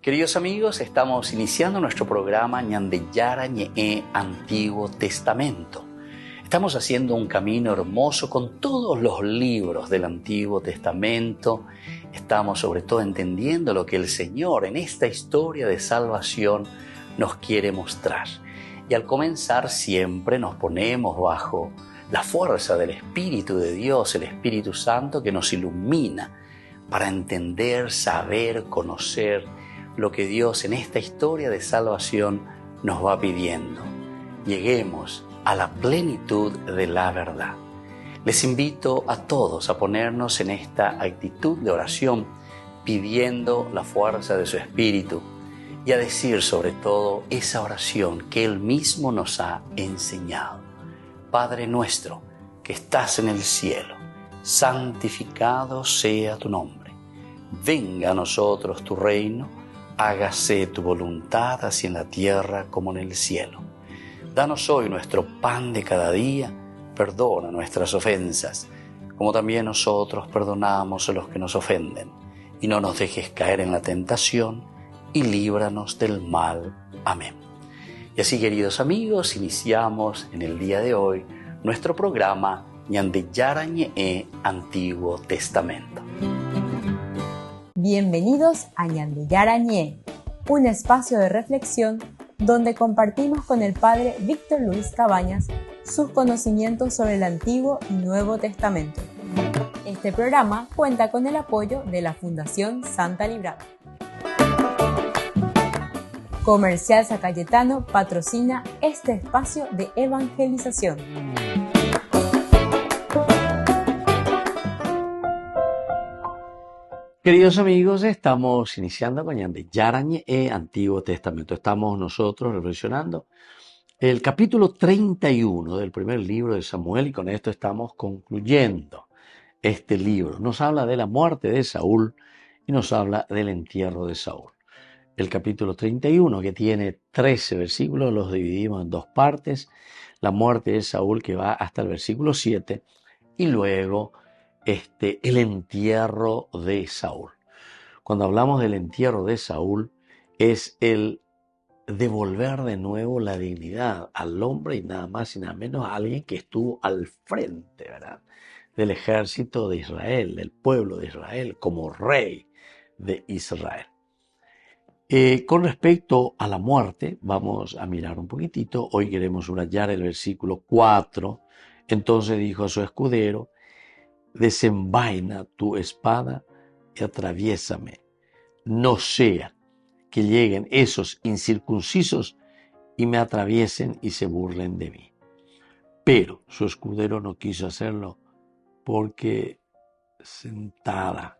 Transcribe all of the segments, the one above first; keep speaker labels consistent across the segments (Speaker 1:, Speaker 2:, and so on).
Speaker 1: Queridos amigos, estamos iniciando nuestro programa Ñandeyara Ñe'e Antiguo Testamento. Estamos haciendo un camino hermoso con todos los libros del Antiguo Testamento. Estamos sobre todo entendiendo lo que el Señor en esta historia de salvación nos quiere mostrar. Y al comenzar siempre nos ponemos bajo la fuerza del Espíritu de Dios, el Espíritu Santo que nos ilumina para entender, saber, conocer lo que Dios en esta historia de salvación nos va pidiendo. Lleguemos a la plenitud de la verdad. Les invito a todos a ponernos en esta actitud de oración, pidiendo la fuerza de su Espíritu y a decir sobre todo esa oración que Él mismo nos ha enseñado. Padre nuestro que estás en el cielo, santificado sea tu nombre. Venga a nosotros tu reino, hágase tu voluntad así en la tierra como en el cielo. Danos hoy nuestro pan de cada día, perdona nuestras ofensas, como también nosotros perdonamos a los que nos ofenden. Y no nos dejes caer en la tentación, y líbranos del mal. Amén. Y así, queridos amigos, iniciamos en el día de hoy nuestro programa Ñandeyara Ñe'e Antiguo Testamento.
Speaker 2: Bienvenidos a Ñandeyara Ñe'e, un espacio de reflexión donde compartimos con el Padre Víctor Luis Cabañas sus conocimientos sobre el Antiguo y Nuevo Testamento. Este programa cuenta con el apoyo de la Fundación Santa Librada. Comercial San Cayetano patrocina este espacio de evangelización.
Speaker 1: Queridos amigos, estamos iniciando con Ñandeyara Ñe'e Antiguo Testamento. Estamos nosotros reflexionando el capítulo 31 del primer libro de Samuel y con esto estamos concluyendo este libro. Nos habla de la muerte de Saúl y nos habla del entierro de Saúl. El capítulo 31, que tiene 13 versículos, los dividimos en dos partes. La muerte de Saúl, que va hasta el versículo 7, y luego el entierro de Saúl. Cuando hablamos del entierro de Saúl, es el devolver de nuevo la dignidad al hombre y nada más y nada menos a alguien que estuvo al frente, ¿verdad?, del ejército de Israel, del pueblo de Israel, como rey de Israel. Con respecto a la muerte, vamos a mirar un poquitito. Hoy queremos subrayar el versículo 4. Entonces dijo a su escudero: desenvaina tu espada y atraviésame, no sea que lleguen esos incircuncisos y me atraviesen y se burlen de mí. Pero su escudero no quiso hacerlo porque sentada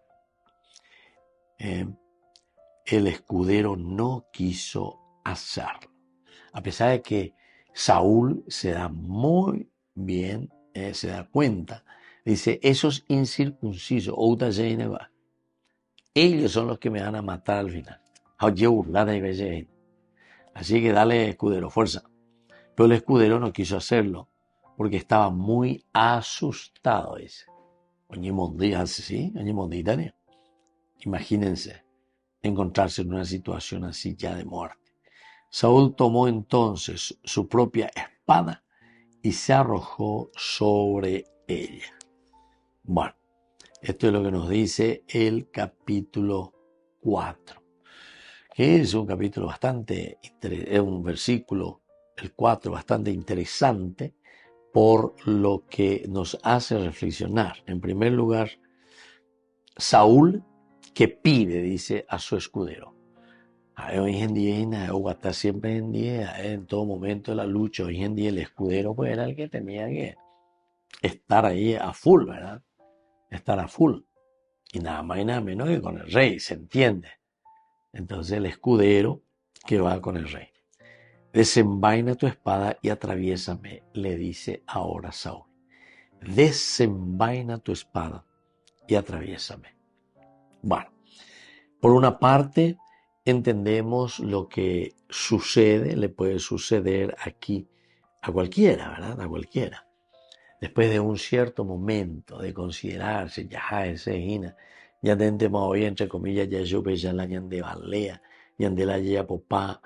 Speaker 1: el escudero no quiso hacerlo. A pesar de que Saúl se da muy bien, se da cuenta, dice, esos incircuncisos, ellos son los que me van a matar al final. Así que dale, escudero, fuerza. Pero el escudero no quiso hacerlo porque estaba muy asustado, dice. Imagínense encontrarse en una situación así ya de muerte. Saúl tomó entonces su propia espada y se arrojó sobre ella. Bueno, esto es lo que nos dice el capítulo 4, que es un capítulo bastante, es un versículo, el 4, bastante interesante por lo que nos hace reflexionar. En primer lugar, Saúl que pide, dice, a su escudero. Hoy en día, o hasta siempre en día, en todo momento de la lucha, hoy en día el escudero pues era el que tenía que estar ahí a full, ¿verdad? Estar a full. Y nada más y nada menos que con el rey, ¿se entiende? Entonces el escudero que va con el rey. Desenvaina tu espada y atraviésame, le dice ahora Saúl. Desenvaina tu espada y atraviésame. Bueno, por una parte entendemos lo que sucede, le puede suceder aquí a cualquiera, ¿verdad? A cualquiera. Después de un cierto momento de considerarse, ya ese hina, ya tentemos hoy, entre comillas, ya yo ya la de balea,
Speaker 3: Yandela Yea Popá,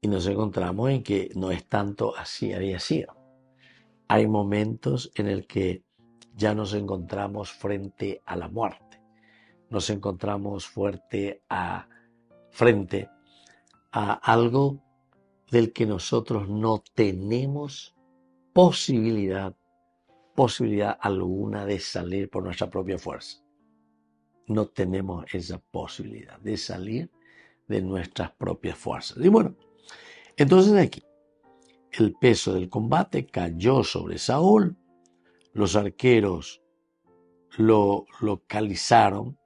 Speaker 3: y nos encontramos en que no es tanto así había sido. Hay momentos en el que ya nos encontramos frente a la muerte, nos encontramos frente a algo del que nosotros no tenemos posibilidad alguna de salir por nuestra propia fuerza. No tenemos esa posibilidad de salir de nuestras propias fuerzas. Y bueno, entonces aquí el peso del combate cayó sobre Saúl, los arqueros lo localizaron,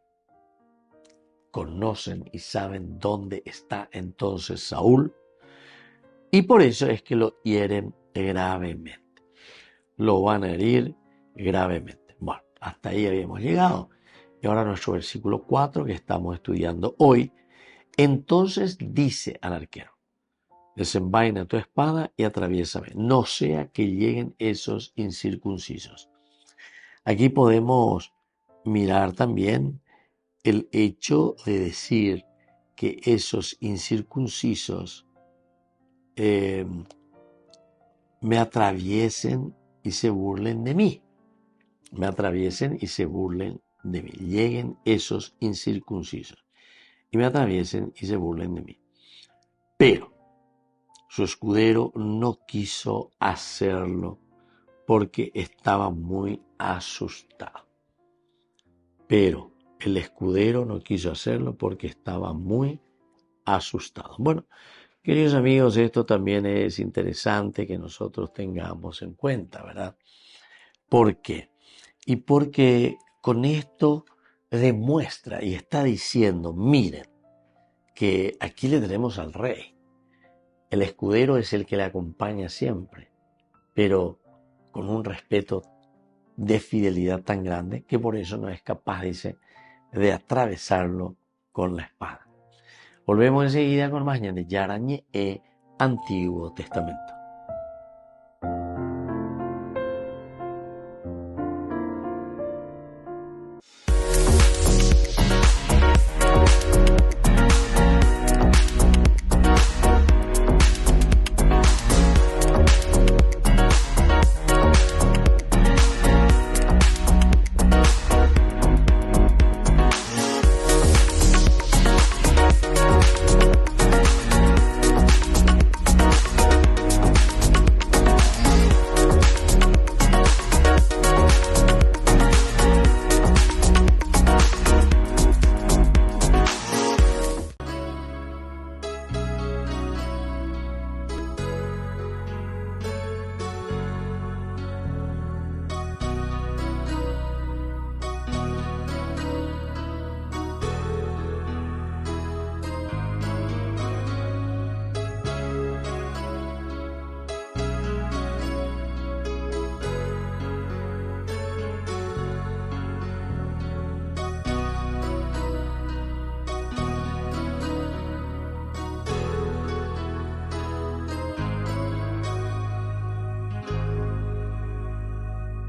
Speaker 3: conocen y saben dónde está entonces Saúl, y por eso es que lo hieren gravemente. Lo van a herir gravemente. Bueno, hasta ahí habíamos llegado. Y ahora nuestro versículo 4 que estamos estudiando hoy. Entonces dice al arquero: desenvaina tu espada y atraviésame, no sea que lleguen esos incircuncisos. Aquí podemos mirar también el hecho de decir que esos incircuncisos me atraviesen y se burlen de mí. Me atraviesen y se burlen de mí. Lleguen esos incircuncisos y me atraviesen y se burlen de mí. Pero su escudero no quiso hacerlo porque estaba muy asustado. Pero el escudero no quiso hacerlo porque estaba muy asustado. Bueno, queridos amigos, esto también es interesante que nosotros tengamos en cuenta, ¿verdad? ¿Por qué? Y porque con esto demuestra y está diciendo, miren, que aquí le tenemos al rey. El escudero es el que le acompaña siempre, pero con un respeto de fidelidad tan grande que por eso no es capaz, dice, de atravesarlo con la espada. Volvemos enseguida con más Ñandeyara Ñe'e, Antiguo Testamento.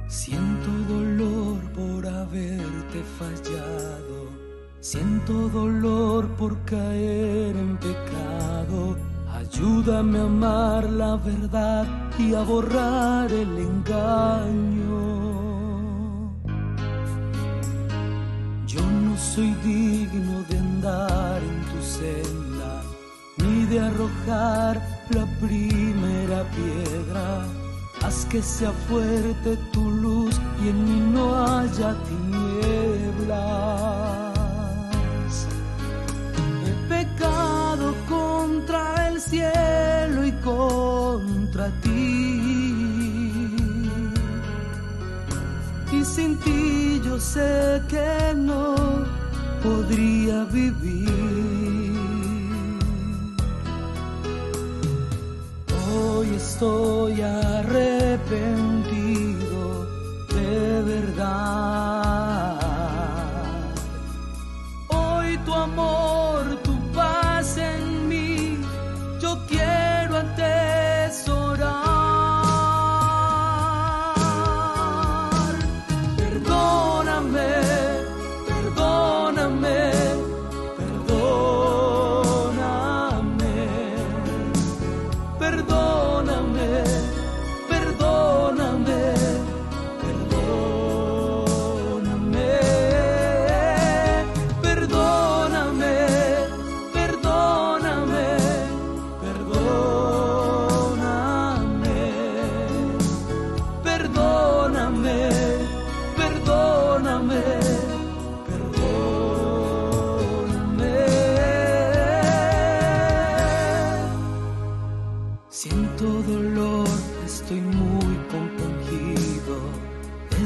Speaker 4: Siento dolor por haberte fallado, siento dolor por caer en pecado. Ayúdame a amar la verdad y a borrar el engaño. Yo no soy digno de andar en tu senda, ni de arrojar la primera piedra. Haz que sea fuerte tu luz y en mí no haya tinieblas. He pecado contra el cielo y contra ti, y sin ti yo sé que no podría vivir. Hoy estoy arrepentido de verdad. Hoy tu amor, tu paz en mí, yo quiero atesorar. Perdóname, perdóname, perdóname.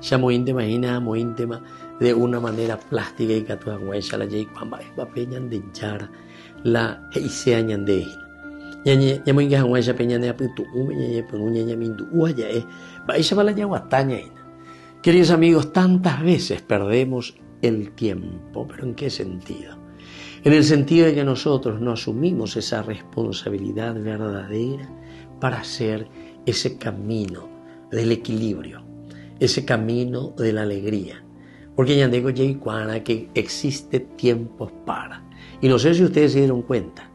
Speaker 3: ya muy íntima de una manera plástica y catuanguay ya la yei cuamba es papeñan de yara la heisea ñande ya muy ingahanguay ya peñan de apitu ya peña ya mindu ya va ella va la yaguataña. Queridos amigos, tantas veces perdemos el tiempo, pero ¿en qué sentido? En el sentido de que nosotros no asumimos esa responsabilidad verdadera para hacer ese camino del equilibrio, ese camino de la alegría. Porque ya digo que existe tiempos para. Y no sé si ustedes se dieron cuenta,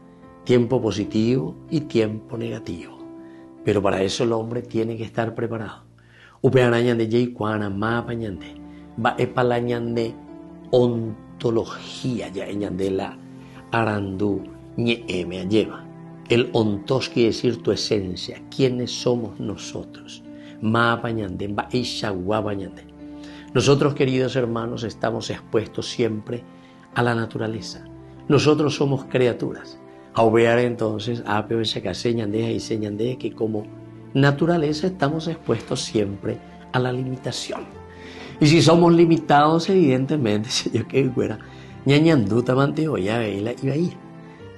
Speaker 3: tiempo positivo y tiempo negativo. Pero para eso el hombre tiene que estar preparado. Upearañan de Jayquana, Mapañande, va epalañande ontología ya de la arandú me lleva. El ontos quiere decir tu esencia, quiénes somos nosotros. Mapañande, va ishaguapañande. Nosotros, queridos hermanos, estamos expuestos siempre a la naturaleza. Nosotros somos criaturas. A obear entonces, a y que como naturaleza estamos expuestos siempre a la limitación. Y si somos limitados, evidentemente, si yo que fuera, ñañanduta manteoya veila y ahí.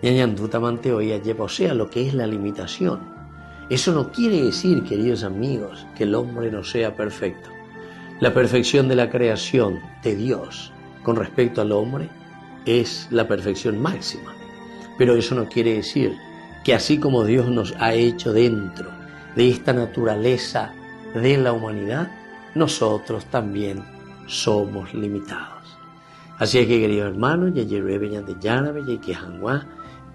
Speaker 3: Ñañanduta manteoya lleva, o sea, lo que es la limitación. Eso no quiere decir, queridos amigos, que el hombre no sea perfecto. La perfección de la creación de Dios con respecto al hombre es la perfección máxima. Pero eso no quiere decir que así como Dios nos ha hecho dentro de esta naturaleza de la humanidad, nosotros también somos limitados. Así es que, queridos hermanos,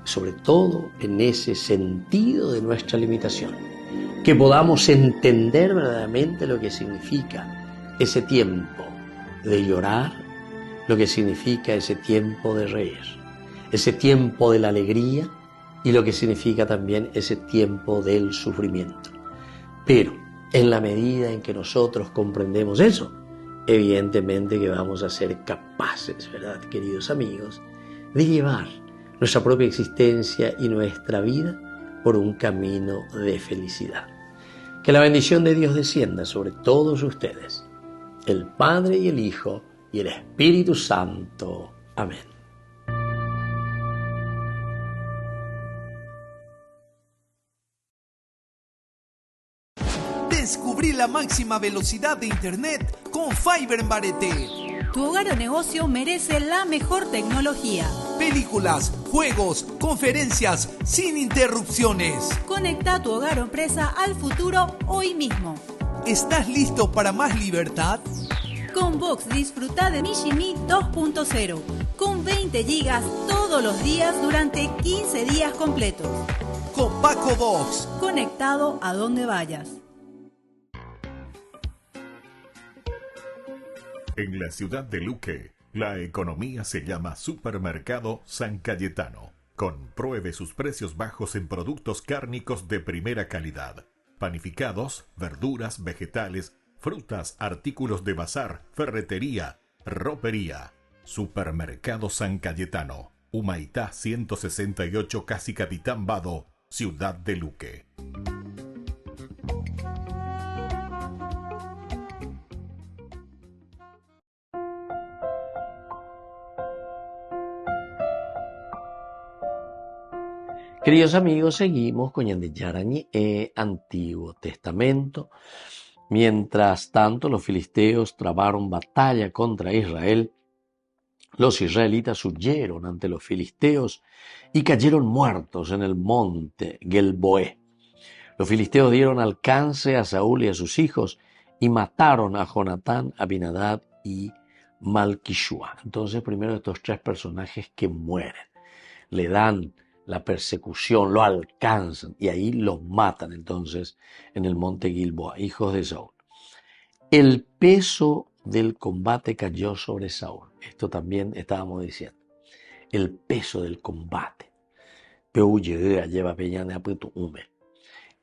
Speaker 3: sobre todo en ese sentido de nuestra limitación, que podamos entender verdaderamente lo que significa ese tiempo de llorar, lo que significa ese tiempo de reír, ese tiempo de la alegría y lo que significa también ese tiempo del sufrimiento. Pero en la medida en que nosotros comprendemos eso, evidentemente que vamos a ser capaces, ¿verdad, queridos amigos?, de llevar nuestra propia existencia y nuestra vida por un camino de felicidad. Que la bendición de Dios descienda sobre todos ustedes, el Padre y el Hijo y el Espíritu Santo. Amén.
Speaker 5: Descubrí la máxima velocidad de Internet con Fiber en Barete.
Speaker 6: Tu hogar o negocio merece la mejor tecnología.
Speaker 5: Películas, juegos, conferencias, sin interrupciones.
Speaker 6: Conecta tu hogar o empresa al futuro hoy mismo.
Speaker 5: ¿Estás listo para más libertad?
Speaker 6: Con Vox disfruta de Mishimi 2.0 con 20 gigas todos los días durante 15 días completos.
Speaker 5: Con Paco Vox.
Speaker 6: Conectado a donde vayas.
Speaker 7: En la ciudad de Luque, la economía se llama Supermercado San Cayetano. Compruebe sus precios bajos en productos cárnicos de primera calidad. Panificados, verduras, vegetales, frutas, artículos de bazar, ferretería, ropería. Supermercado San Cayetano, Humaitá 168, Casi Capitán Vado, ciudad de Luque.
Speaker 3: Queridos amigos, seguimos con Yandeyarañe, Antiguo Testamento. Mientras tanto, los filisteos trabaron batalla contra Israel. Los israelitas huyeron ante los filisteos y cayeron muertos en el monte Gelboé. Los filisteos dieron alcance a Saúl y a sus hijos y mataron a Jonatán, Abinadab y Malquishua. Entonces, primero estos tres personajes que mueren, le dan la persecución, lo alcanzan y ahí los matan entonces en el monte Gilboa, hijos de Saúl. El peso del combate cayó sobre Saúl. Esto también estábamos diciendo. El peso del combate.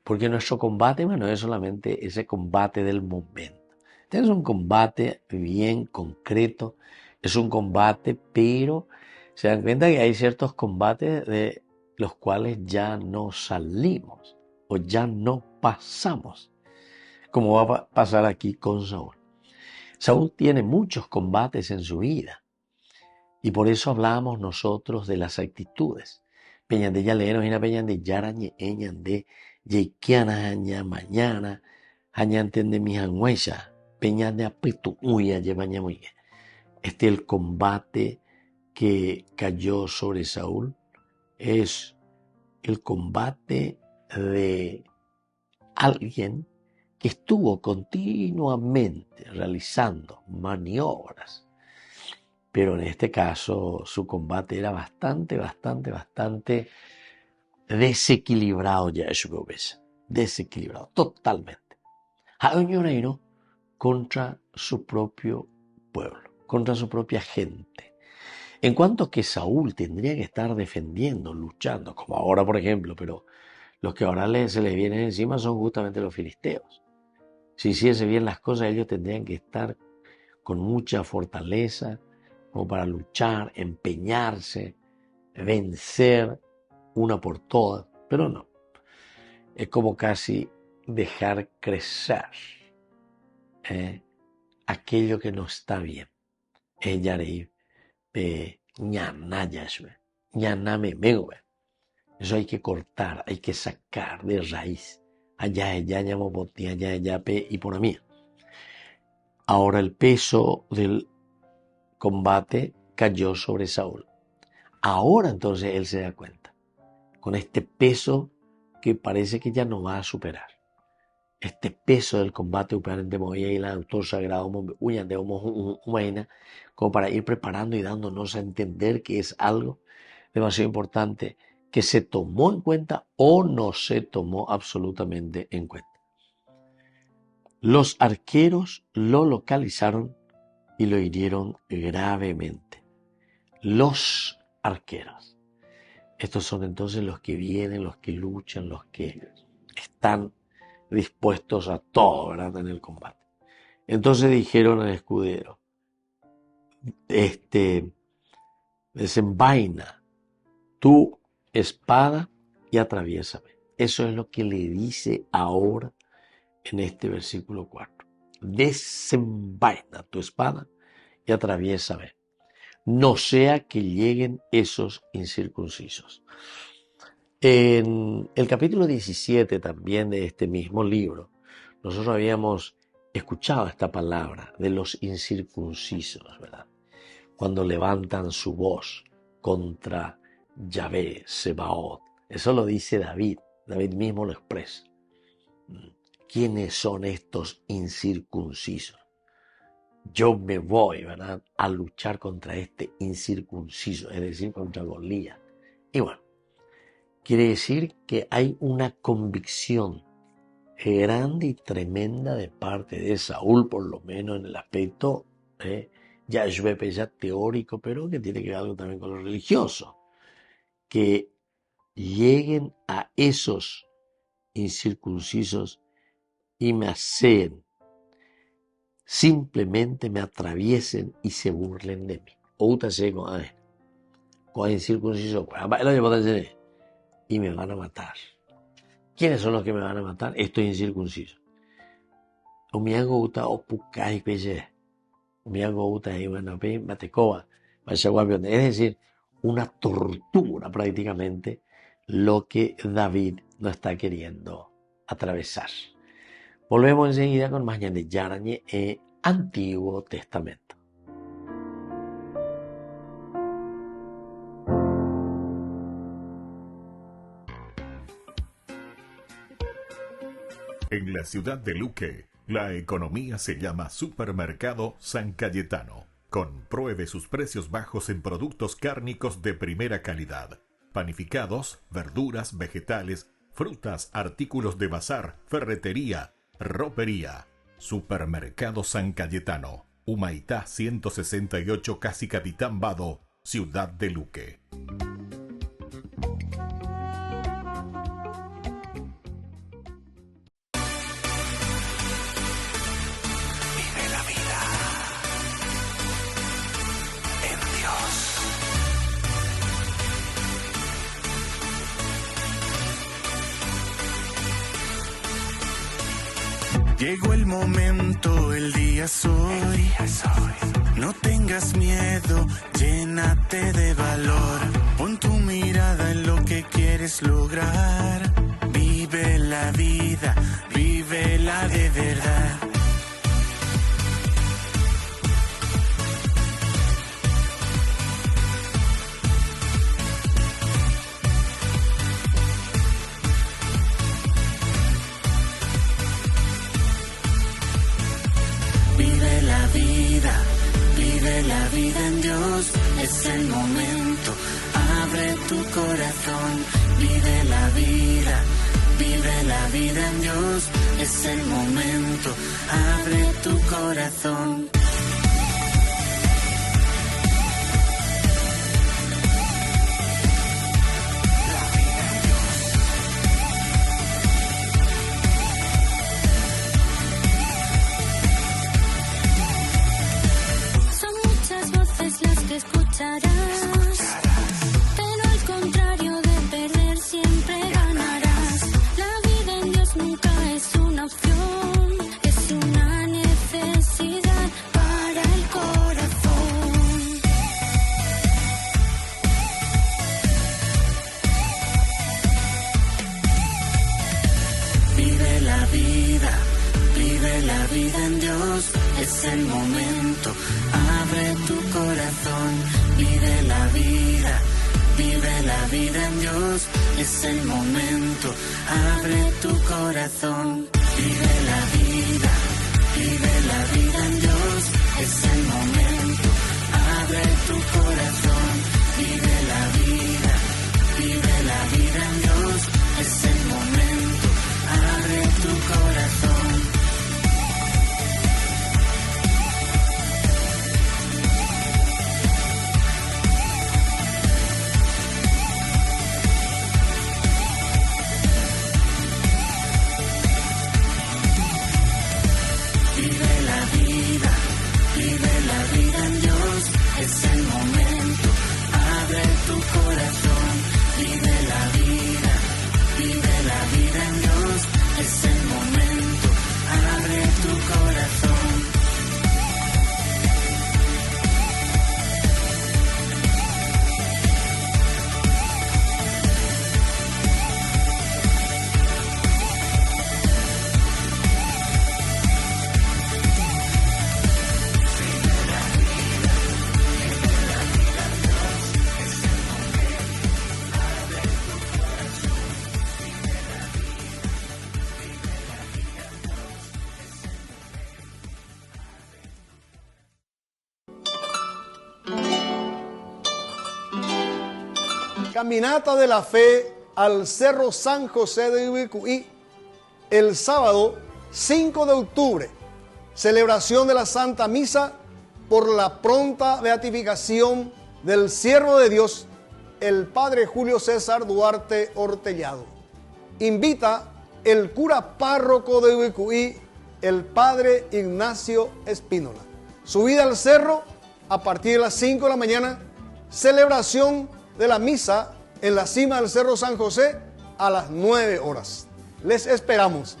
Speaker 3: Porque nuestro combate, bueno, es solamente ese combate del momento. Este es un combate bien concreto, es un combate, pero se dan cuenta que hay ciertos combates de los cuales ya no salimos o ya no pasamos, como va a pasar aquí con Saúl. Saúl tiene muchos combates en su vida y por eso hablamos nosotros de las actitudes. Peñande ya leeros y na peñande yarañe eñande yequiana haña mañana hañantende mi hanhuella peñande apitu uya llevaña muy. Este el combate que cayó sobre Saúl es el combate de alguien que estuvo continuamente realizando maniobras, pero en este caso su combate era bastante desequilibrado, ya es desequilibrado totalmente. Reino contra su propio pueblo, contra su propia gente. En cuanto que Saúl tendría que estar defendiendo, luchando, como ahora por ejemplo, pero los que ahora se les vienen encima son justamente los filisteos. Si hiciese bien las cosas, ellos tendrían que estar con mucha fortaleza, como para luchar, empeñarse, vencer una por todas, pero no. Es como casi dejar crecer aquello que no está bien. Eso hay que cortar, hay que sacar de raíz. Y por mí. Ahora el peso del combate cayó sobre Saúl. Ahora entonces él se da cuenta, con este peso que parece que ya no va a superar. Este peso del combate y el autor sagrado como para ir preparando y dándonos a entender que es algo demasiado importante que se tomó en cuenta o no se tomó absolutamente en cuenta. Los arqueros lo localizaron y lo hirieron gravemente. Los arqueros. Estos son entonces los que vienen, los que luchan, los que están dispuestos a todo, ¿verdad?, en el combate. Entonces dijeron al escudero, desenvaina tu espada y atraviésame. Eso es lo que le dice ahora en este versículo 4. Desenvaina tu espada y atraviésame, no sea que lleguen esos incircuncisos. En el capítulo 17 también de este mismo libro, nosotros habíamos escuchado esta palabra de los incircuncisos, ¿verdad? Cuando levantan su voz contra Yahvé, Sebaot. Eso lo dice David. David mismo lo expresa. ¿Quiénes son estos incircuncisos? Yo me voy, ¿verdad?, a luchar contra este incircunciso, es decir, contra Goliat. Y bueno, quiere decir que hay una convicción grande y tremenda de parte de Saúl, por lo menos en el aspecto ya teórico, pero que tiene que ver algo también con lo religioso. Que lleguen a esos incircuncisos y me aseen, simplemente me atraviesen y se burlen de mí. Con incircuncisos y me van a matar. ¿Quiénes son los que me van a matar? Estos incircuncisos. Es decir, una tortura prácticamente lo que David no está queriendo atravesar. Volvemos enseguida con más de Yarañe Antiguo Testamento.
Speaker 7: En la ciudad de Luque, la economía se llama Supermercado San Cayetano. Compruebe sus precios bajos en productos cárnicos de primera calidad. Panificados, verduras, vegetales, frutas, artículos de bazar, ferretería, ropería. Supermercado San Cayetano. Humaitá 168, Casi Capitán Vado, ciudad de Luque.
Speaker 8: Llegó el momento, el día es hoy. No tengas miedo, llénate de valor. Pon tu mirada en lo que quieres lograr. Vive la vida, vívela de verdad. Vive la vida en Dios, es el momento, abre tu corazón, vive la vida en Dios, es el momento, abre tu corazón.
Speaker 9: Escucharás, pero al contrario de perder siempre ganarás. La vida en Dios nunca es una opción, es una necesidad para el corazón.
Speaker 8: Vive la vida en Dios, es el momento, abre tu corazón, vive la vida en Dios, es el momento, abre tu corazón, vive la vida en Dios, es el momento, abre tu corazón, vive la vida en Dios, es el momento, abre tu corazón. Es el momento, abre tu corazón, vive la vida en Dios, es el momento, abre tu corazón.
Speaker 10: Caminata de la Fe al Cerro San José de Ibicuí, el sábado 5 de octubre, celebración de la Santa Misa por la pronta beatificación del siervo de Dios, el Padre Julio César Duarte Hortellado. Invita el cura párroco de Ibicuí, el Padre Ignacio Espínola. Subida al cerro a partir de las 5 de la mañana, celebración de la misa en la cima del Cerro San José a las 9 horas. Les esperamos.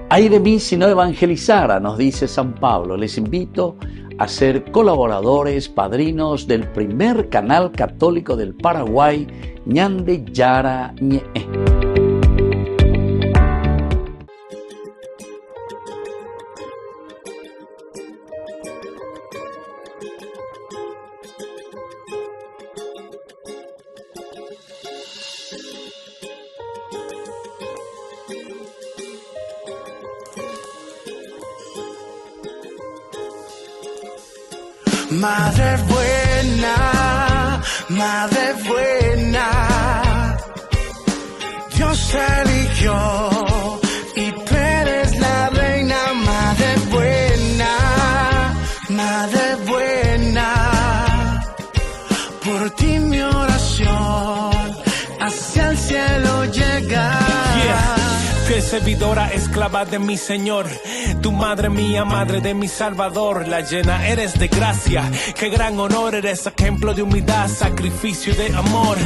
Speaker 1: Ay de mí si no evangelizara, nos dice San Pablo. Les invito a ser colaboradores, padrinos del primer canal católico del Paraguay, Ñande Yara Ñe'e.
Speaker 8: Madre buena, Dios eligió y tú eres la reina. Madre buena, por ti mi oración hacia el cielo llega.
Speaker 4: Que
Speaker 11: servidora, esclava de mi Señor. Tu madre mía, madre de mi Salvador. La llena eres de gracia, qué gran honor. Eres ejemplo de humildad, sacrificio y de amor.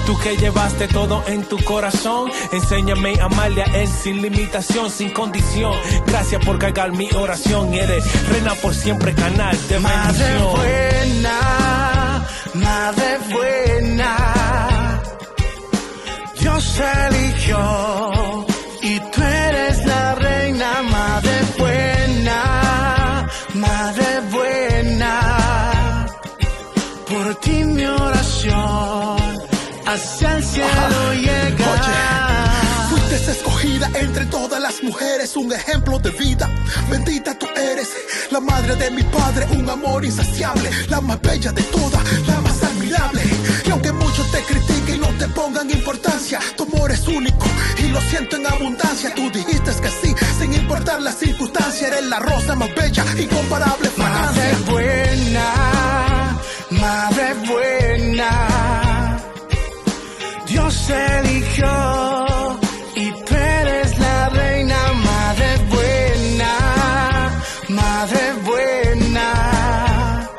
Speaker 11: Tú que llevaste todo en tu corazón, enséñame a amarle a Él sin limitación, sin condición. Gracias por cargar mi oración. Eres reina por siempre, canal de bendición.
Speaker 8: Madre buena, Dios eligió y tú eres la reina. Madre buena, por ti mi oración hacia el cielo llega.
Speaker 12: Oye, fuiste escogida entre todas las mujeres, un ejemplo de vida. Bendita tú eres, la madre de mi padre, un amor insaciable, la más bella de todas, la más admirable. Y aunque muchos te critiquen y no te pongan importancia, tu amor es único y lo siento en abundancia. Tú dijiste que sí, sin importar la circunstancia. Eres la rosa más bella, incomparable fragancia.
Speaker 8: Madre buena, Dios eligió y tú eres la reina. Madre buena,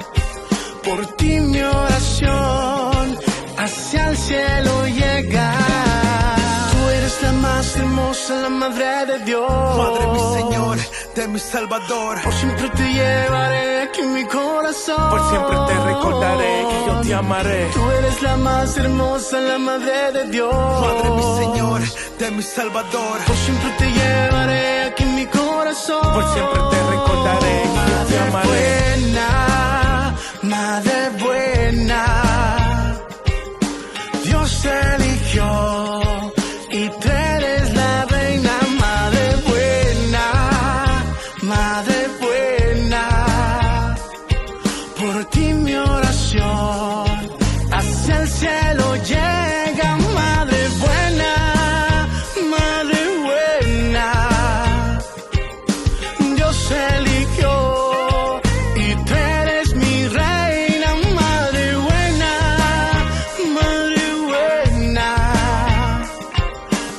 Speaker 8: por ti mi oración hacia el cielo llega. Tú eres la más hermosa, la madre de Dios,
Speaker 12: madre mi Señor, de mi Salvador.
Speaker 8: Por siempre te llevaré aquí en mi corazón.
Speaker 11: Por siempre te recordaré que yo te amaré.
Speaker 8: Tú eres la más hermosa, la madre de Dios,
Speaker 12: madre mi Señor, de mi Salvador.
Speaker 8: Por siempre te llevaré aquí en mi corazón.
Speaker 11: Por siempre te recordaré que yo te amaré.
Speaker 8: Madre buena, Dios eligió y tú eres la reina. Madre buena, por ti mi oración hacia el cielo llega. Madre buena, Dios eligió y tú eres mi reina. Madre buena,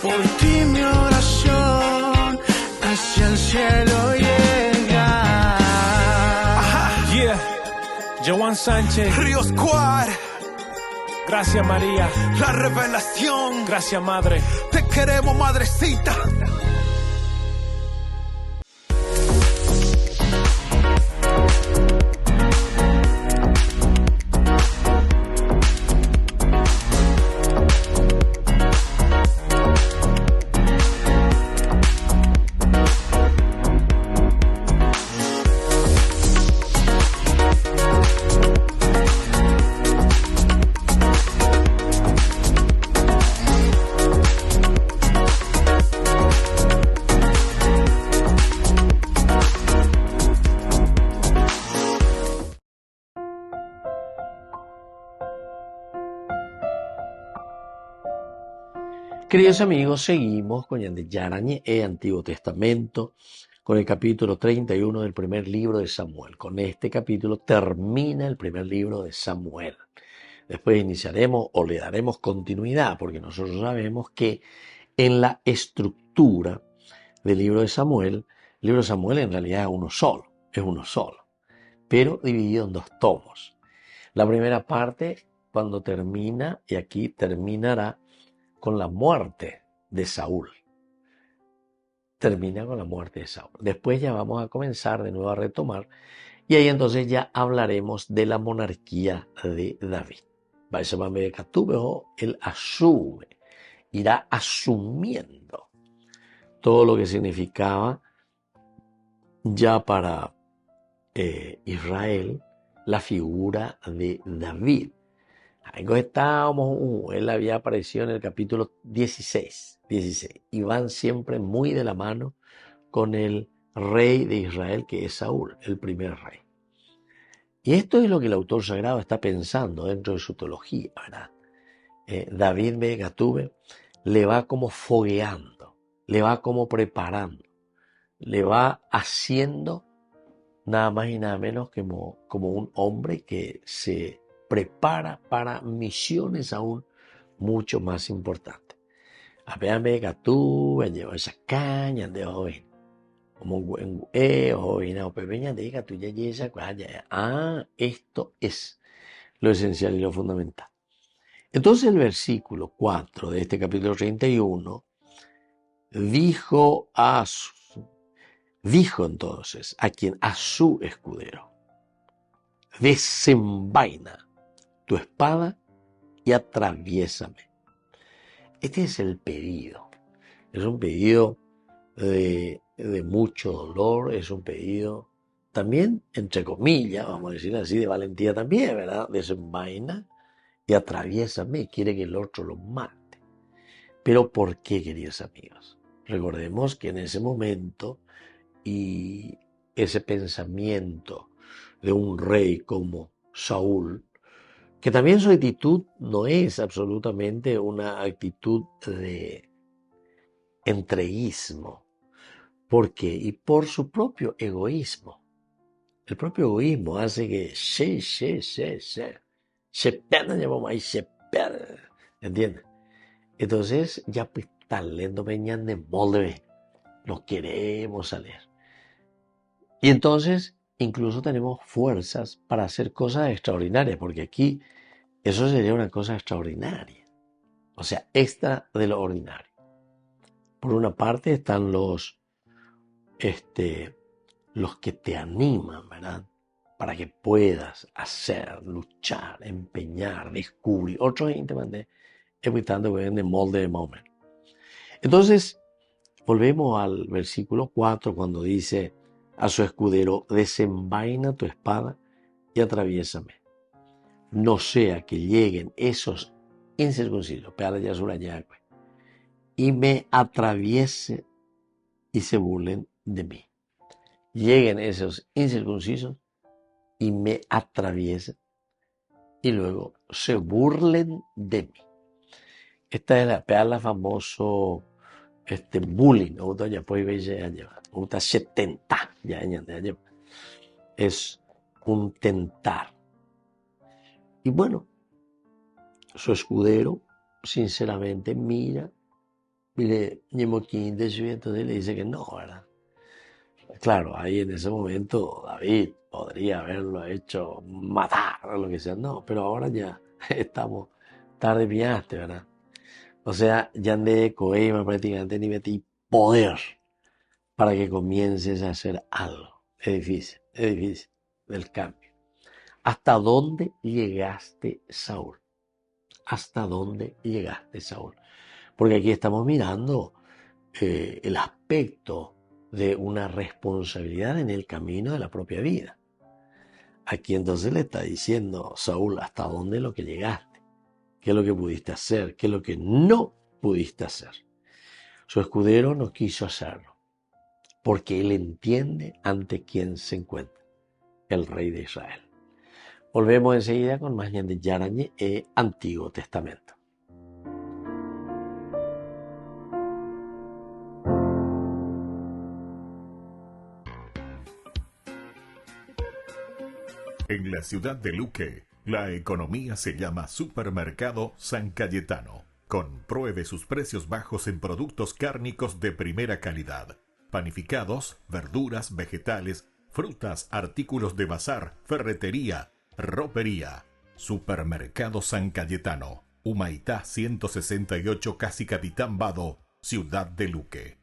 Speaker 8: por ti mi oración hacia el cielo llega.
Speaker 11: Joan Sánchez,
Speaker 12: Río Squad,
Speaker 11: gracias María,
Speaker 12: la revelación,
Speaker 11: gracias madre,
Speaker 12: te queremos madrecita.
Speaker 3: Queridos amigos, seguimos con Yandeyarañe, Antiguo Testamento, con el capítulo 31 del primer libro de Samuel. Con este capítulo termina el primer libro de Samuel. Después iniciaremos o le daremos continuidad, porque nosotros sabemos que en la estructura del libro de Samuel, el libro de Samuel en realidad es uno solo, pero dividido en 2 tomos. La primera parte, cuando termina, y aquí terminará, con la muerte de Saúl. Termina con la muerte de Saúl. Después ya vamos a comenzar de nuevo a retomar y ahí entonces ya hablaremos de la monarquía de David. Él asume, irá asumiendo todo lo que significaba ya para Israel la figura de David. Él había aparecido en el capítulo 16, y van siempre muy de la mano con el rey de Israel, que es Saúl, el primer rey. Y esto es lo que el autor sagrado está pensando dentro de su teología, ¿verdad? David Begatube le va como fogueando, le va como preparando, le va haciendo nada más y nada menos como un hombre que se prepara para misiones aún mucho más importantes. Apenas catú, lleva esa caña de hoy. Como un hoy, no, pepeña de catú, ya esa caña. Ah, esto es lo esencial y lo fundamental. Entonces el versículo 4 de este capítulo 31 dijo entonces a su escudero, desenvaina tu espada y atraviésame. Este es el pedido. Es un pedido de mucho dolor, es un pedido también, entre comillas, vamos a decir así, de valentía también, ¿verdad? Desenvaina y atraviésame, quiere que el otro lo mate. Pero ¿por qué, queridos amigos? Recordemos que en ese momento y ese pensamiento de un rey como Saúl, que también su actitud no es absolutamente una actitud de entreguismo. ¿Por qué? Y por su propio egoísmo. El propio egoísmo hace que se pierda, ¿entiendes? Entonces ya pues tan lento venían de molde, no queremos salir. Y entonces incluso tenemos fuerzas para hacer cosas extraordinarias, porque aquí eso sería una cosa extraordinaria, o sea, extra de lo ordinario. Por una parte están los que te animan, ¿verdad? Para que puedas hacer, luchar, empeñar, descubrir. Otros íntimamente evitando que de molde de moment. Entonces, volvemos al versículo 4 cuando dice a su escudero, desenvaina tu espada y atraviésame. No sea que lleguen esos incircuncisos, y me atraviese y se burlen de mí. Lleguen esos incircuncisos y me atraviesen y luego se burlen de mí. Esta es la famoso bullying, es un tentar. Y bueno, su escudero sinceramente mira y entonces le dice que no, ¿verdad? Claro, ahí en ese momento David podría haberlo hecho matar o lo que sea, no, pero ahora ya estamos tarde piaste, ¿verdad? O sea, ya de coima prácticamente ni metí poder para que comiences a hacer algo. Es difícil del cambio. ¿Hasta dónde llegaste, Saúl? ¿Hasta dónde llegaste, Saúl? Porque aquí estamos mirando el aspecto de una responsabilidad en el camino de la propia vida. Aquí entonces le está diciendo Saúl, ¿hasta dónde es lo que llegaste? ¿Qué es lo que pudiste hacer? ¿Qué es lo que no pudiste hacer? Su escudero no quiso hacerlo, porque él entiende ante quién se encuentra, el rey de Israel. Volvemos enseguida con más de Yarañe e Antiguo Testamento.
Speaker 7: En la ciudad de Luque, la economía se llama Supermercado San Cayetano. Compruebe sus precios bajos en productos cárnicos de primera calidad. Panificados, verduras, vegetales, frutas, artículos de bazar, ferretería, ropería. Supermercado San Cayetano. Humaitá 168, Casi Capitán Vado, ciudad de Luque.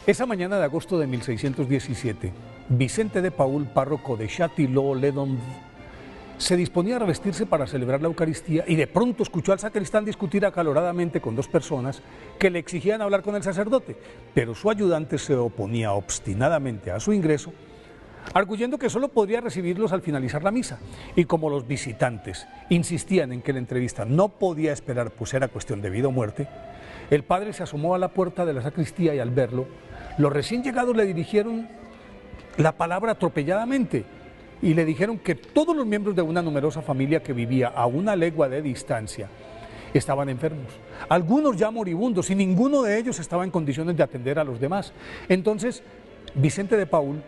Speaker 13: Esa mañana de agosto de 1617, Vicente de Paul, párroco de Châtillon-les-Dombes, se disponía a revestirse para celebrar la Eucaristía y de pronto escuchó al sacristán discutir acaloradamente con dos personas que le exigían hablar con el sacerdote, pero su ayudante se oponía obstinadamente a su ingreso, arguyendo que solo podría recibirlos al finalizar la misa. Y como los visitantes insistían en que la entrevista no podía esperar, pues era cuestión de vida o muerte, el padre se asomó a la puerta de la sacristía y al verlo, los recién llegados le dirigieron la palabra atropelladamente y le dijeron que todos los miembros de una numerosa familia que vivía a una legua de distancia estaban enfermos, algunos ya moribundos, y ninguno de ellos estaba en condiciones de atender a los demás. Entonces, Vicente de Paúl,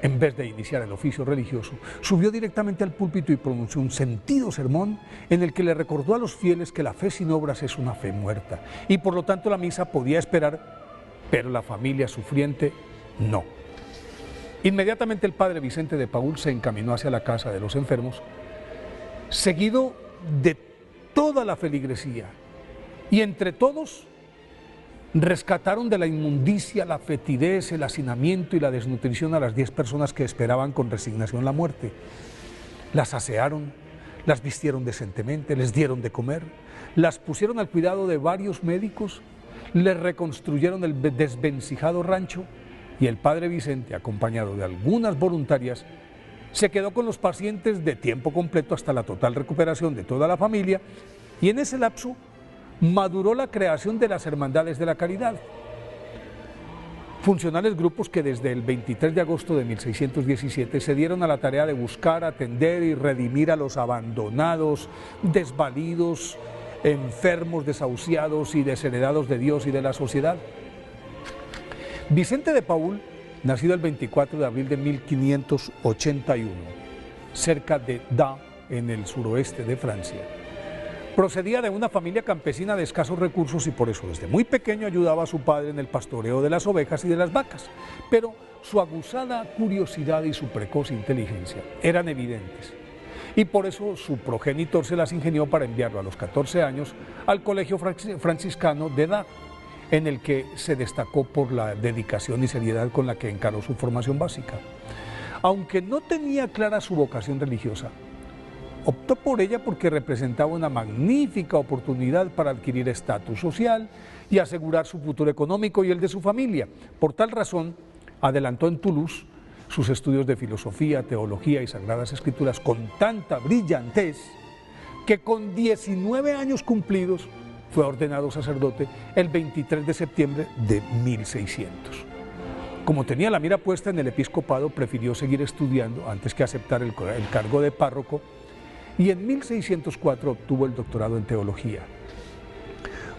Speaker 13: en vez de iniciar el oficio religioso, subió directamente al púlpito y pronunció un sentido sermón en el que le recordó a los fieles que la fe sin obras es una fe muerta, y por lo tanto la misa podía esperar, pero la familia sufriente no. Inmediatamente el padre Vicente de Paúl se encaminó hacia la casa de los enfermos, seguido de toda la feligresía, y entre todos rescataron de la inmundicia, la fetidez, el hacinamiento y la desnutrición a las 10 personas que esperaban con resignación la muerte. Las asearon, las vistieron decentemente, les dieron de comer, las pusieron al cuidado de varios médicos, les reconstruyeron el desvencijado rancho, y el padre Vicente, acompañado de algunas voluntarias, se quedó con los pacientes de tiempo completo hasta la total recuperación de toda la familia, y en ese lapso maduró la creación de las Hermandades de la Caridad, funcionales grupos que desde el 23 de agosto de 1617 se dieron a la tarea de buscar, atender y redimir a los abandonados, desvalidos, enfermos, desahuciados y desheredados de Dios y de la sociedad. Vicente de Paúl, nacido el 24 de abril de 1581, cerca de Dax, en el suroeste de Francia, procedía de una familia campesina de escasos recursos y por eso desde muy pequeño ayudaba a su padre en el pastoreo de las ovejas y de las vacas, pero su aguzada curiosidad y su precoz inteligencia eran evidentes, y por eso su progenitor se las ingenió para enviarlo a los 14 años al colegio franciscano de Dax, en el que se destacó por la dedicación y seriedad con la que encaró su formación básica. Aunque no tenía clara su vocación religiosa, optó por ella porque representaba una magnífica oportunidad para adquirir estatus social y asegurar su futuro económico y el de su familia. Por tal razón, adelantó en Toulouse sus estudios de filosofía, teología y sagradas escrituras con tanta brillantez que con 19 años cumplidos fue ordenado sacerdote el 23 de septiembre de 1600. Como tenía la mira puesta en el episcopado, prefirió seguir estudiando antes que aceptar el cargo de párroco, y en 1604 obtuvo el doctorado en teología.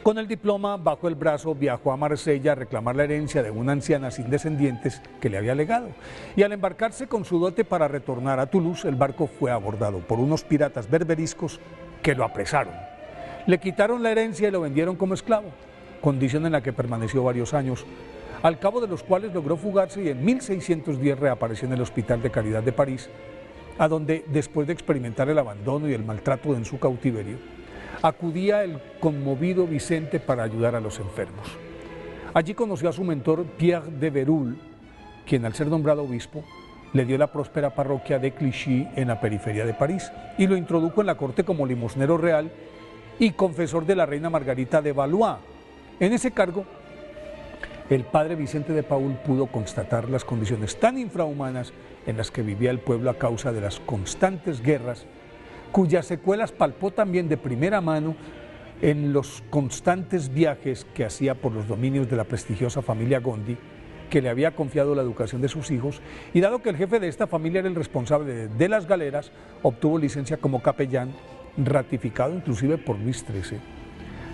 Speaker 13: Con el diploma bajo el brazo viajó a Marsella a reclamar la herencia de una anciana sin descendientes que le había legado, y al embarcarse con su dote para retornar a Toulouse, el barco fue abordado por unos piratas berberiscos que lo apresaron. Le quitaron la herencia y lo vendieron como esclavo, condición en la que permaneció varios años, al cabo de los cuales logró fugarse y en 1610 reapareció en el Hospital de Caridad de París, a donde, después de experimentar el abandono y el maltrato en su cautiverio, acudía el conmovido Vicente para ayudar a los enfermos. Allí conoció a su mentor Pierre de Bérulle, quien al ser nombrado obispo le dio la próspera parroquia de Clichy en la periferia de París y lo introdujo en la corte como limosnero real y confesor de la reina Margarita de Valois. En ese cargo, el padre Vicente de Paúl pudo constatar las condiciones tan infrahumanas en las que vivía el pueblo a causa de las constantes guerras, cuyas secuelas palpó también de primera mano en los constantes viajes que hacía por los dominios de la prestigiosa familia Gondi, que le había confiado la educación de sus hijos, y dado que el jefe de esta familia era el responsable de las galeras, obtuvo licencia como capellán, ratificado inclusive por Luis XIII,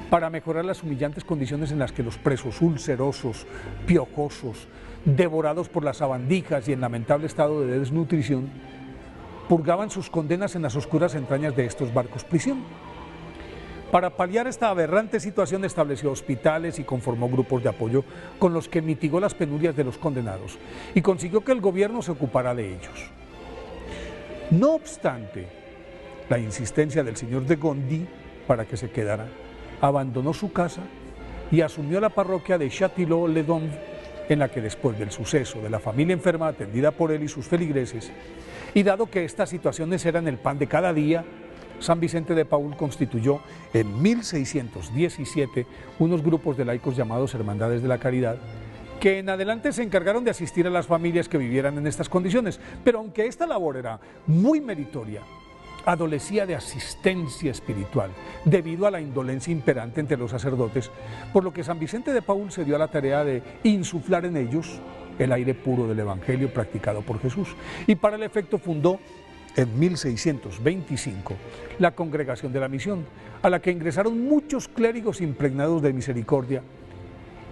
Speaker 13: para mejorar las humillantes condiciones en las que los presos ulcerosos, piojosos, devorados por las sabandijas y en lamentable estado de desnutrición, purgaban sus condenas en las oscuras entrañas de estos barcos prisión. Para paliar esta aberrante situación estableció hospitales y conformó grupos de apoyo con los que mitigó las penurias de los condenados y consiguió que el gobierno se ocupara de ellos. No obstante, la insistencia del señor de Gondi para que se quedara, abandonó su casa y asumió la parroquia de Châtillon-les-Dombes, en la que después del suceso de la familia enferma atendida por él y sus feligreses, y dado que estas situaciones eran el pan de cada día, San Vicente de Paúl constituyó en 1617 unos grupos de laicos llamados Hermandades de la Caridad, que en adelante se encargaron de asistir a las familias que vivieran en estas condiciones, pero aunque esta labor era muy meritoria, adolecía de asistencia espiritual debido a la indolencia imperante entre los sacerdotes, por lo que San Vicente de Paúl se dio a la tarea de insuflar en ellos el aire puro del Evangelio practicado por Jesús. Y para el efecto fundó en 1625 la Congregación de la Misión, a la que ingresaron muchos clérigos impregnados de misericordia,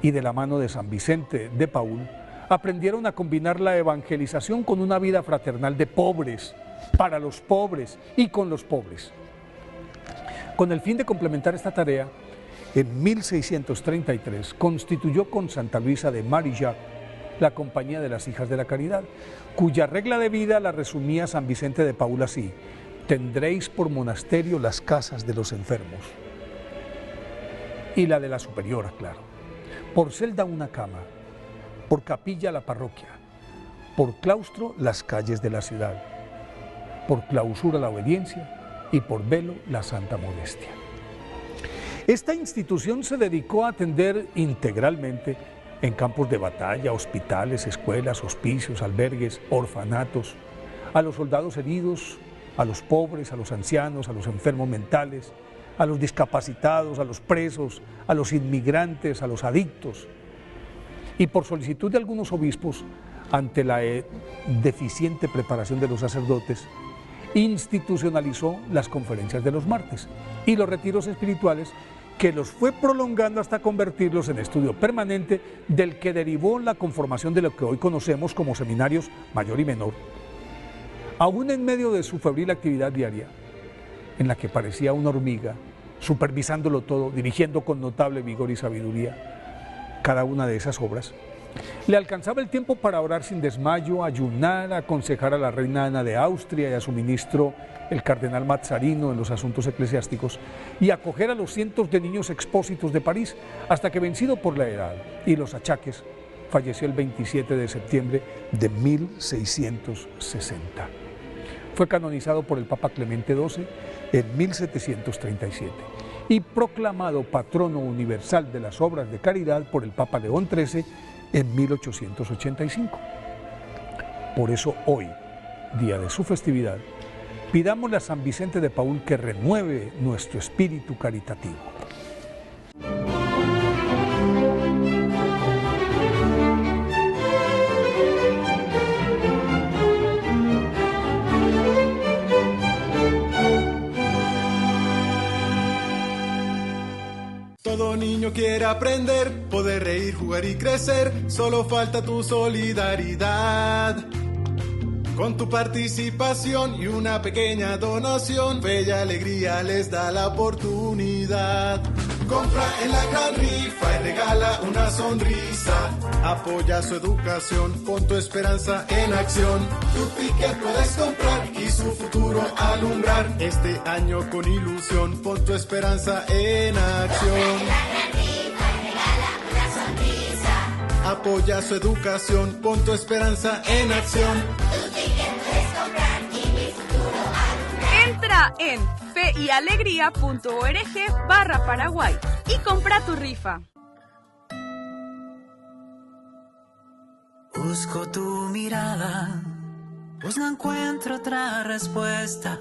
Speaker 13: y de la mano de San Vicente de Paúl aprendieron a combinar la evangelización con una vida fraternal de pobres, para los pobres y con los pobres. Con el fin de complementar esta tarea, en 1633 constituyó con Santa Luisa de Marillac la Compañía de las Hijas de la Caridad, cuya regla de vida la resumía San Vicente de Paúl así: tendréis por monasterio las casas de los enfermos, y la de la superiora, claro. Por celda una cama, por capilla la parroquia, por claustro las calles de la ciudad, por clausura la obediencia y por velo la santa modestia. Esta institución se dedicó a atender integralmente en campos de batalla, hospitales, escuelas, hospicios, albergues, orfanatos, a los soldados heridos, a los pobres, a los ancianos, a los enfermos mentales, a los discapacitados, a los presos, a los inmigrantes, a los adictos. Y por solicitud de algunos obispos, ante la deficiente preparación de los sacerdotes, institucionalizó las conferencias de los martes y los retiros espirituales, que los fue prolongando hasta convertirlos en estudio permanente, del que derivó la conformación de lo que hoy conocemos como seminarios mayor y menor. Aún en medio de su febril actividad diaria, en la que parecía una hormiga, supervisándolo todo, dirigiendo con notable vigor y sabiduría cada una de esas obras, le alcanzaba el tiempo para orar sin desmayo, ayunar, aconsejar a la reina Ana de Austria y a su ministro, el cardenal Mazzarino, en los asuntos eclesiásticos, y acoger a los cientos de niños expósitos de París, hasta que, vencido por la edad y los achaques, falleció el 27 de septiembre de 1660. Fue canonizado por el Papa Clemente XII en 1737 y proclamado patrono universal de las obras de caridad por el Papa León XIII en 1885. Por eso hoy, día de su festividad, pidámosle a San Vicente de Paúl que renueve nuestro espíritu caritativo.
Speaker 14: Todo niño quiere aprender, poder reír, jugar y crecer, solo falta tu solidaridad. Con tu participación y una pequeña donación, Bella Alegría les da la oportunidad. Compra en la gran rifa y regala una sonrisa. Apoya su educación, pon tu esperanza en acción. Tu ticket puedes comprar y su futuro alumbrar. Este año con ilusión, pon tu esperanza en acción. Apoya su educación, pon tu esperanza en acción.
Speaker 15: Entra en feyalegría.org/Paraguay y compra tu rifa.
Speaker 4: Busco tu mirada, pues no encuentro otra respuesta.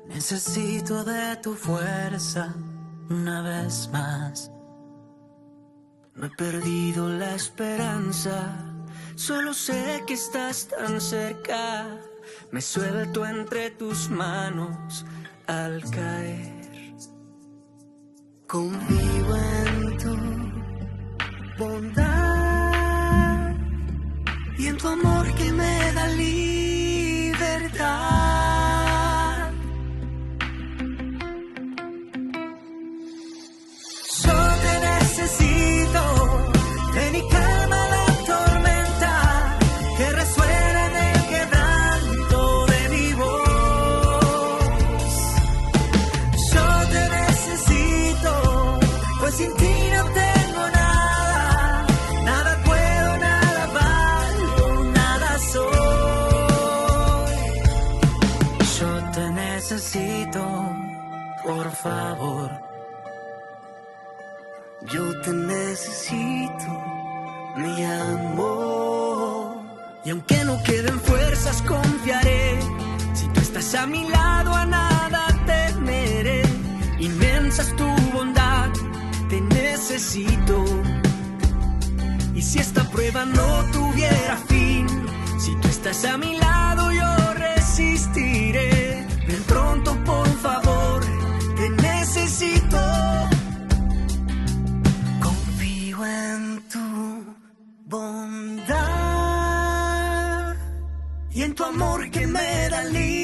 Speaker 4: Necesito de tu fuerza una vez más. No he perdido la esperanza, solo sé que estás tan cerca. Me suelto entre tus manos al caer. Confío en tu bondad y en tu amor que me da libertad. Yo te necesito, de mi cama la tormenta, que resuene en el quebranto de mi voz. Yo te necesito, pues sin ti no tengo nada, nada puedo, nada valgo, nada soy. Yo te necesito, por favor. Yo te necesito, mi amor. Y aunque no queden fuerzas, confiaré. Si tú estás a mi lado, a nada temeré. Inmensa es tu bondad, te necesito. Y
Speaker 16: Y si esta prueba no tuviera fin, si tú estás a mi lado yo resistiré. Ven pronto por favor, te necesito. Confío en tu bondad y en tu amor que me da libertad.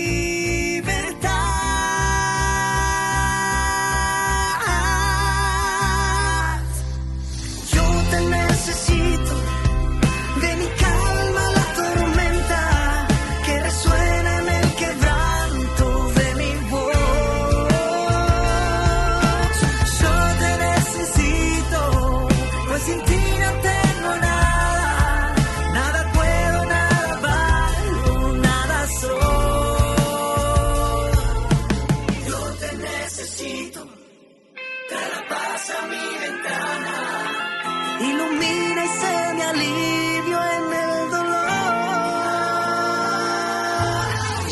Speaker 16: Yo te necesito, de mi calma la tormenta, que resuena en el quebranto de mi voz. Yo te necesito, pues sin ti no tengo nada, nada puedo, nada valgo, nada soy. Yo te necesito, trae la paz a mi ventana, ilumina y sé mi alivio en el dolor.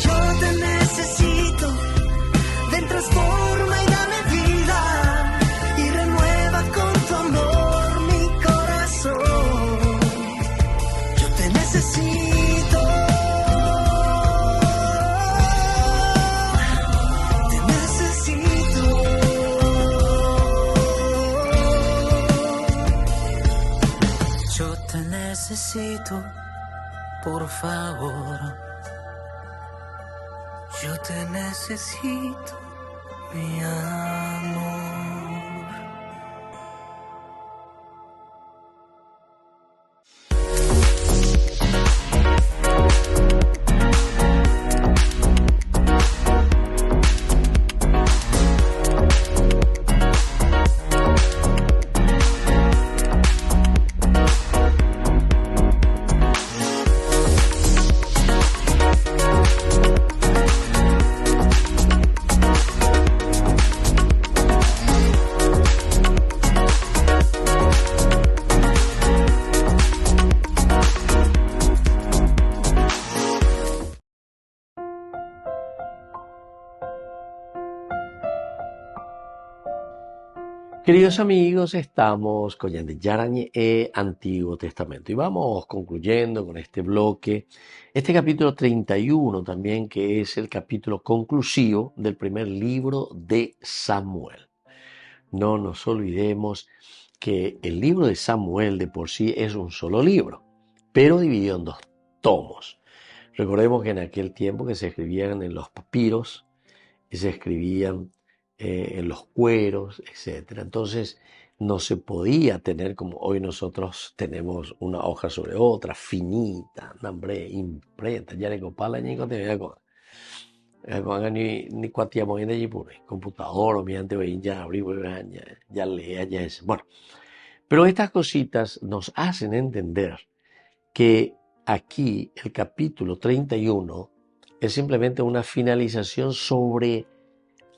Speaker 16: Yo te necesito, ven transforma y dame vida, y renueva con tu amor mi corazón. Yo te necesito, te necesito. Yo te necesito, por favor. Yo te necesito, mi amor.
Speaker 3: Queridos amigos, estamos con Ñandeyara Ñe'e, Antiguo Testamento. Y vamos concluyendo con este bloque, este capítulo 31 también, que es el capítulo conclusivo del primer libro de Samuel. No nos olvidemos que el libro de Samuel de por sí es un solo libro, pero dividido en 2 tomos. Recordemos que en aquel tiempo que se escribían en los papiros y se escribían en los cueros, etc. Entonces no se podía tener como hoy nosotros tenemos una hoja sobre otra, finita, nombre, imprenta, ya le copala ni cote con ni cuatiamos en allí por computador o mediante hoy ya abrir ya lea ya es. Bueno, pero estas cositas nos hacen entender que aquí el capítulo 31 es simplemente una finalización sobre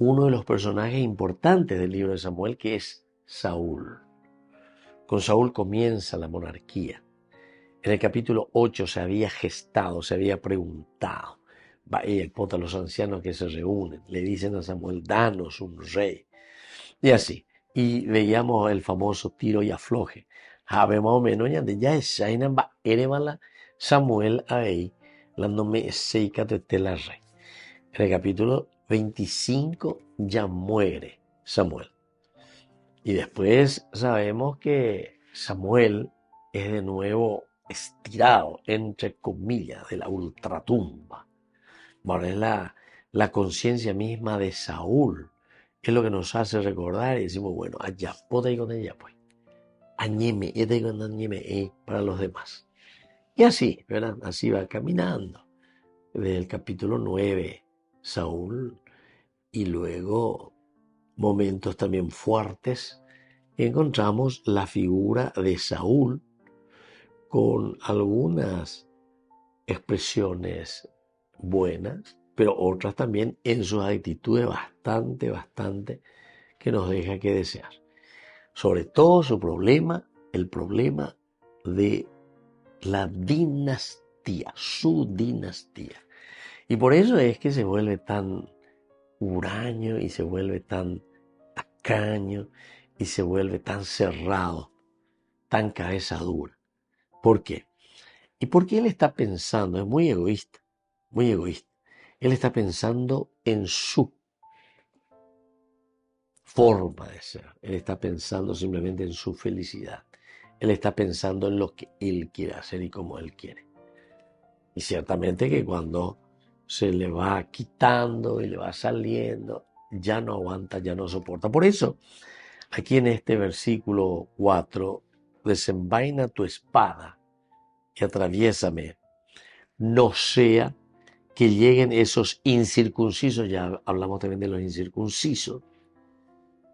Speaker 3: uno de los personajes importantes del libro de Samuel, que es Saúl. Con Saúl comienza la monarquía. En el capítulo 8 se había gestado, se había preguntado. Va el pota los ancianos que se reúnen, le dicen a Samuel, danos un rey. Y así. Y veíamos el famoso tiro y afloje. Más o menos ya es Samuel ahí, dándome seika de tela rey. En el capítulo 25 ya muere Samuel. Y después sabemos que Samuel es de nuevo estirado, entre comillas, de la ultratumba. Bueno, es la conciencia misma de Saúl. Es lo que nos hace recordar y decimos, bueno, allá, pote con ella, pues. Añeme, para los demás. Y así, ¿verdad? Así va caminando. Desde el capítulo 9, Saúl, y luego momentos también fuertes, encontramos la figura de Saúl con algunas expresiones buenas, pero otras también en sus actitudes bastante que nos deja que desear. Sobre todo su problema, el problema de la dinastía, su dinastía. Y por eso es que se vuelve tan huraño y se vuelve tan tacaño y se vuelve tan cerrado, tan cabeza dura. ¿Por qué? Y porque él está pensando, es muy egoísta, muy egoísta. Él está pensando en su forma de ser. Él está pensando simplemente en su felicidad. Él está pensando en lo que él quiere hacer y cómo él quiere. Y ciertamente que cuando se le va quitando y le va saliendo, ya no aguanta, ya no soporta. Por eso, aquí en este versículo 4, desenvaina tu espada y atraviésame, no sea que lleguen esos incircuncisos, ya hablamos también de los incircuncisos,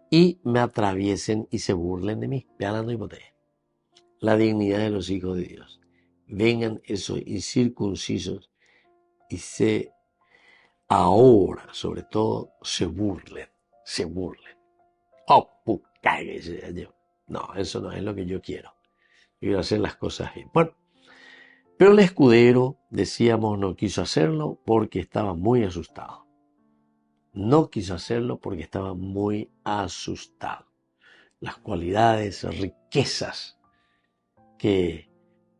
Speaker 3: y me atraviesen y se burlen de mí. Vean la hipoteca. La dignidad de los hijos de Dios. Vengan esos incircuncisos y ahora, sobre todo, se burlen. Oh, cállese. No, eso no es lo que yo quiero. Yo quiero hacer las cosas bien. Bueno, pero el escudero, decíamos, no quiso hacerlo porque estaba muy asustado. No quiso hacerlo porque estaba muy asustado. Las cualidades, riquezas que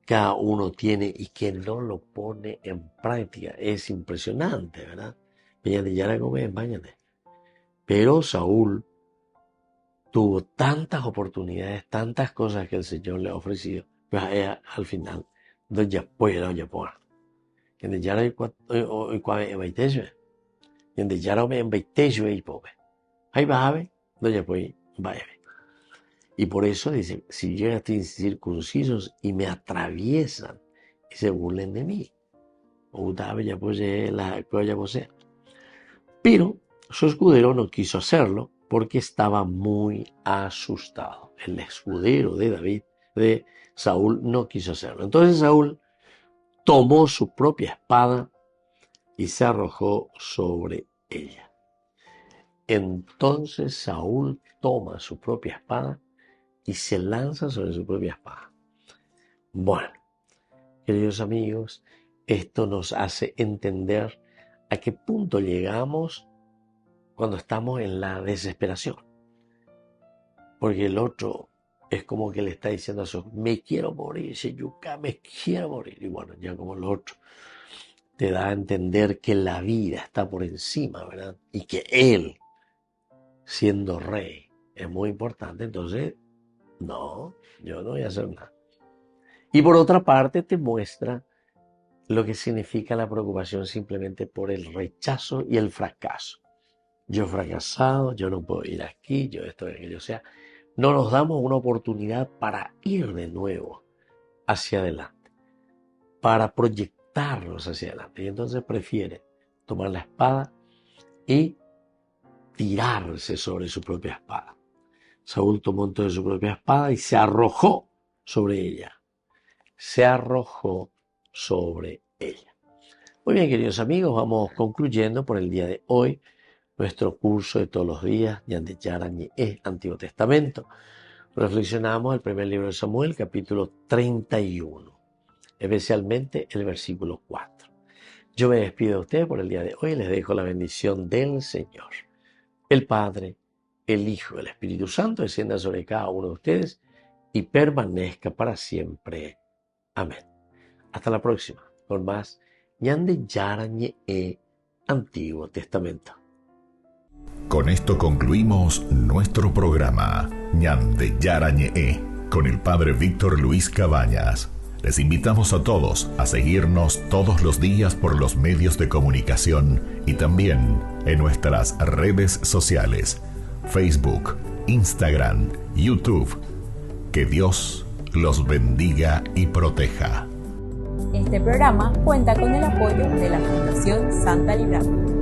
Speaker 3: cada uno tiene y que no lo pone en práctica es impresionante, ¿verdad? Pero Saúl tuvo tantas oportunidades, tantas cosas que el Señor le ha ofrecido, pues al final ya puede. Y por eso dice, si llegan a incircuncisos y me atraviesan y se burlen de mí. Pero su escudero no quiso hacerlo porque estaba muy asustado. El escudero de David, de Saúl, no quiso hacerlo. Entonces Saúl tomó su propia espada y se arrojó sobre ella. Entonces Saúl toma su propia espada y se lanza sobre su propia espada. Bueno, queridos amigos, esto nos hace entender a qué punto llegamos cuando estamos en la desesperación. Porque el otro es como que le está diciendo a su, me quiero morir, Seyuka, me quiero morir. Y bueno, ya como el otro te da a entender que la vida está por encima, ¿verdad? Y que él, siendo rey, es muy importante. Entonces, no, yo no voy a hacer nada. Y por otra parte te muestra lo que significa la preocupación simplemente por el rechazo y el fracaso. Yo he fracasado, yo no puedo ir aquí, yo esto y aquello. O sea, no nos damos una oportunidad para ir de nuevo hacia adelante, para proyectarnos hacia adelante. Y entonces prefiere tomar la espada y tirarse sobre su propia espada. Saúl tomó entonces su propia espada y se arrojó sobre ella. Se arrojó sobre ella. Muy bien, queridos amigos, vamos concluyendo por el día de hoy nuestro curso de todos los días, Ñande Yara Ñe, Antiguo Testamento. Reflexionamos el primer libro de Samuel, capítulo 31, especialmente el versículo 4. Yo me despido de ustedes por el día de hoy y les dejo la bendición del Señor. El Padre, el Hijo y el Espíritu Santo descienda sobre cada uno de ustedes y permanezca para siempre. Amén. Hasta la próxima, con más Ñande Yara Ñe, Antiguo Testamento.
Speaker 7: Con esto concluimos nuestro programa Ñande Yara Ñe, con el Padre Víctor Luis Cabañas. Les invitamos a todos a seguirnos todos los días por los medios de comunicación y también en nuestras redes sociales, Facebook, Instagram, YouTube. Que Dios los bendiga y proteja.
Speaker 2: Este programa cuenta con el apoyo de la Fundación Santa Librada.